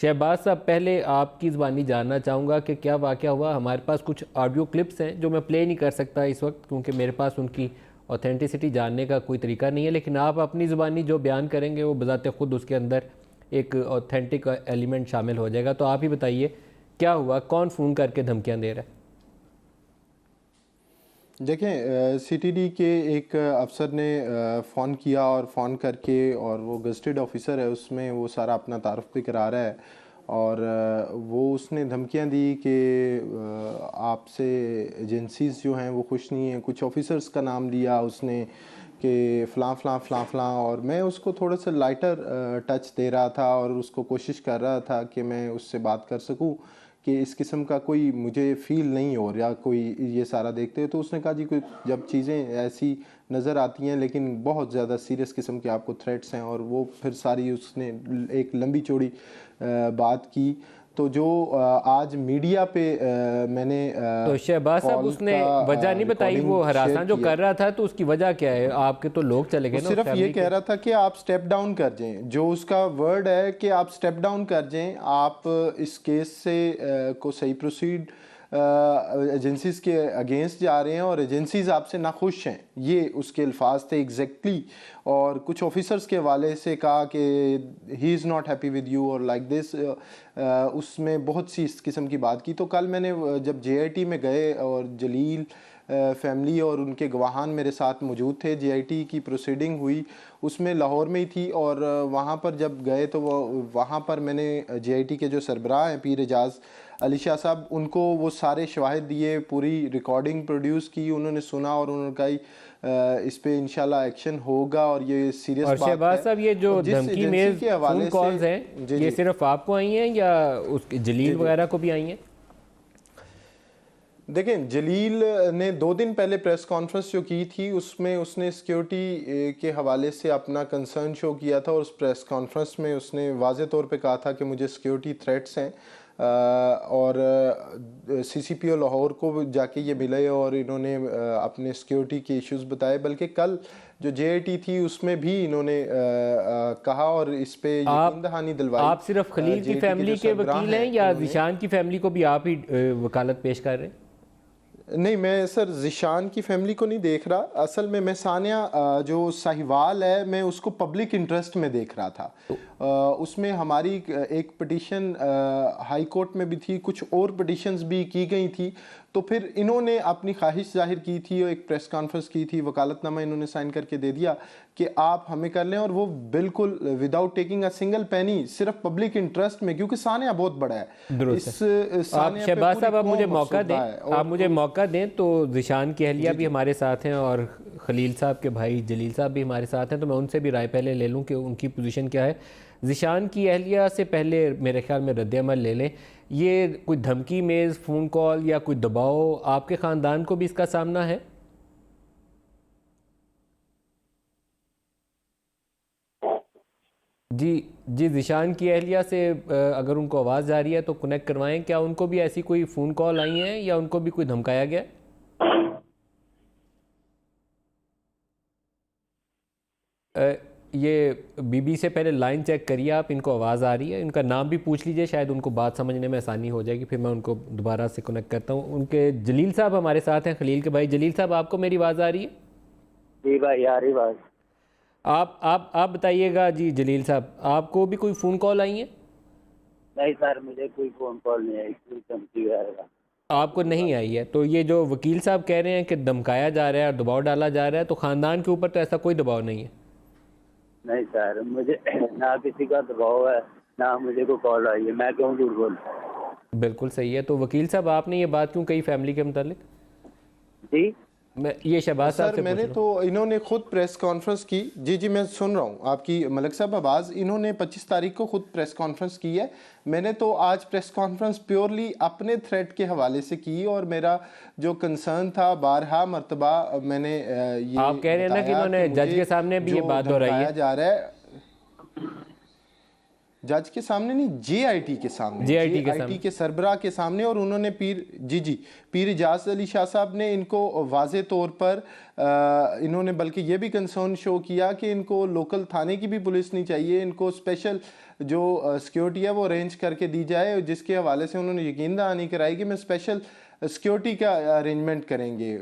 शहबाज साहब, पहले आपकी ज़बानी जानना चाहूँगा कि क्या वाक़या हुआ। हमारे पास कुछ ऑडियो क्लिप्स हैं जो मैं प्ले नहीं कर सकता इस वक्त, क्योंकि मेरे पास उनकी ऑथेंटिसिटी जानने का कोई तरीका नहीं है। लेकिन आप अपनी ज़बानी जो बयान करेंगे वो बज़ाते ख़ुद उसके अंदर एक ऑथेंटिक एलिमेंट शामिल हो जाएगा। तो आप ही बताइए क्या हुआ, कौन फ़ोन करके धमकियाँ दे रहा है? देखें, सीटीडी के एक अफसर ने फ़ोन किया और फ़ोन करके, और वो गज़टेड ऑफिसर है, उसमें वो सारा अपना तारुफ भी करा रहा है। और वो उसने धमकियां दी कि आपसे एजेंसीज़ जो हैं वो खुश नहीं हैं। कुछ ऑफिसर्स का नाम लिया उसने कि फ़लाँ फ़लाँ फ़लाँ फ़लाँ, और मैं उसको थोड़ा सा लाइटर टच दे रहा था और उसको कोशिश कर रहा था कि मैं उससे बात कर सकूं कि इस किस्म का कोई मुझे फ़ील नहीं हो रहा कोई ये सारा देखते। तो उसने कहा जी, कोई जब चीज़ें ऐसी नज़र आती हैं लेकिन बहुत ज़्यादा सीरियस किस्म के आपको थ्रेट्स हैं, और वो फिर सारी उसने एक लंबी चौड़ी बात की। तो जो आज मीडिया पे मैंने तो शहबाज साहब, कॉल उसने का वजह नहीं बताई वो रिकॉर्डिंग शेयर हरासना जो किया। कर रहा था, तो उसकी वजह क्या है? आपके तो लोग चले वो गए ना उस सिर्फ ये फैमिली कह के। रहा था कि आप स्टेप डाउन कर जाएं, जो उसका वर्ड है कि आप स्टेप डाउन कर जाएं, आप इस केस से को सही प्रोसीड एजेंसीज के अगेंस्ट जा रहे हैं और एजेंसीज आपसे नाखुश हैं, ये उसके अल्फाज थे एग्जैक्टली। और कुछ ऑफिसर्स के हवाले से कहा कि he is not happy with you और लाइक दिस, उसमें बहुत सी इस किस्म की बात की। तो कल मैंने जब जेआईटी में गए और जलील फैमिली और उनके गवाहान मेरे साथ मौजूद थे, जेआईटी की प्रोसीडिंग हुई उसमें लाहौर में ही थी। और वहाँ पर जब गए तो वहाँ पर मैंने जेआईटी के जो सरबराह हैं पीर एजाज अली शाह साहब, उनको वो सारे शवाहिद दिए, पूरी रिकॉर्डिंग प्रोड्यूस की, उन्होंने सुना और उन्होंने कहा इस पे इंशाल्लाह एक्शन होगा और ये सीरियस और बात शहबाज है। साहब, ये जो और जिस धमकी एजेंसी मेज के फ़ोन हवाले से, कॉल्स हैं, जी ये जी सिर्फ आपको आई हैं या उसके जी जलील जी वगैरह को भी आई हैं? देखें, जलील ने 2 दिन पहले प्रेस कॉन्फ्रेंस जो की थी उसमें उसने सिक्योरिटी के हवाले से अपना कंसर्न शो किया था, और उस प्रेस कॉन्फ्रेंस में उसने वाज़े तौर पे कहा था कि मुझे सिक्योरिटी थ्रेट्स हैं। और सीसीपीओ लाहौर को जाके ये मिले और इन्होंने अपने सिक्योरिटी के इश्यूज बताए। बल्कि कल जो जेआईटी थी उसमें भी इन्होंने कहा और इस पे यकीन आप दहानी दिलवाई। आप सिर्फ खलील की जेआईटी के जो फैमिली के सरबराह वकील हैं हैं या उन्होंने, जिशान की फैमिली को भी आप ही वकालत पेश कर रहे हैं? नहीं, मैं सर ज़िशान की फैमिली को नहीं देख रहा। असल में मैं सानिया जो साहिवाल है मैं उसको पब्लिक इंटरेस्ट में देख रहा था। उसमें हमारी एक पिटीशन हाई कोर्ट में भी थी, कुछ और पिटीशंस भी की गई थी। तो फिर इन्होंने अपनी ख्वाहिश जाहिर की थी और एक प्रेस कॉन्फ्रेंस की थी, वकालतनामा इन्होंने साइन करके दे दिया कि आप हमें कर लें, और वो बिल्कुल without taking a single penny, सिर्फ पब्लिक इंटरेस्ट में, क्योंकि सानिया बहुत बड़ा है। दुरुस्त है। इस आप सानिया पे शहबाज पूरी साहब, आप मुझे कौम मौका दें, अफसरदा है। आप मुझे और मौका दें तो जिशान की अहलिया जी भी जी हमारे साथ हैं और खलील साहब के भाई जलील साहब भी हमारे साथ हैं, तो मैं उनसे भी राय पहले ले लूं कि उनकी पोजीशन क्या है। जिशान की अहलिया से पहले मेरे ख्याल में रद्द-ए-अमल ले लें। ये कोई धमकी मेज़ फ़ोन कॉल या कोई दबाव आपके ख़ानदान को भी इसका सामना है? जी जी, जिशान की अहलिया से अगर उनको आवाज़ आ रही है तो कनेक्ट करवाएं। क्या उनको भी ऐसी कोई फ़ोन कॉल आई हैं या उनको भी कोई धमकाया गया है? अ, ये बीबी से पहले लाइन चेक करिए आप, इनको आवाज़ आ रही है? इनका नाम भी पूछ लीजिए, शायद उनको बात समझने में आसानी हो जाएगी। फिर मैं उनको दोबारा से कनेक्ट करता हूँ। उनके जलील साहब हमारे साथ हैं, खलील के भाई। जलील साहब, आपको मेरी आवाज़ आ रही है? जी भाई, आ रही बात। आप बताइएगा जी जलील साहब, आपको भी कोई फ़ोन कॉल आई है? नहीं सर, मुझे कोई फोन कॉल नहीं आई, कोई धमकी वगैरह आपको कोई नहीं बात आई है? तो ये जो वकील साहब कह रहे हैं कि धमकाया जा रहा है और दबाव डाला जा रहा है, तो ख़ानदान के ऊपर तो ऐसा कोई दबाव नहीं है? नहीं सर, मुझे ना किसी का दबाव है, ना मुझे कोई कॉल आई है। मैं क्यों झूठ बोलूं? बिल्कुल सही है। तो वकील साहब, आपने ये बात क्यों कही फैमिली के मुतालिक? जी मैं ये शहबाज साहब सर, से पूछ मैंने रहा तो हूँ। इन्होंने खुद प्रेस कॉन्फ्रेंस की। जी जी, मैं सुन रहा हूँ आपकी मलिक साहब आवाज़। इन्होंने 25 तारीख को खुद प्रेस कॉन्फ्रेंस की है। मैंने तो आज प्रेस कॉन्फ्रेंस प्योरली अपने थ्रेट के हवाले से की, और मेरा जो कंसर्न था बारहा मर्तबा मैंने आप ये कह रहे हैं ना कि बताया कि इन्होंने जज मुझे के सामने भी ये जो बात दोहराई धमकाया है? जा रहा है। जज के सामने नहीं, जेआईटी के सामने, JIT के JIT के सरबराह के सामने। और उन्होंने पीर इजाज अली शाह साहब ने इनको वाज़े तौर पर इन्होंने बल्कि ये भी कंसर्न शो किया कि इनको लोकल थाने की भी पुलिस नहीं चाहिए, इनको स्पेशल जो सिक्योरिटी है वो अरेंज करके दी जाए, जिसके हवाले से उन्होंने यकीन दहानी कराई कि मैं स्पेशल सिक्योरिटी का अरेंजमेंट करेंगे।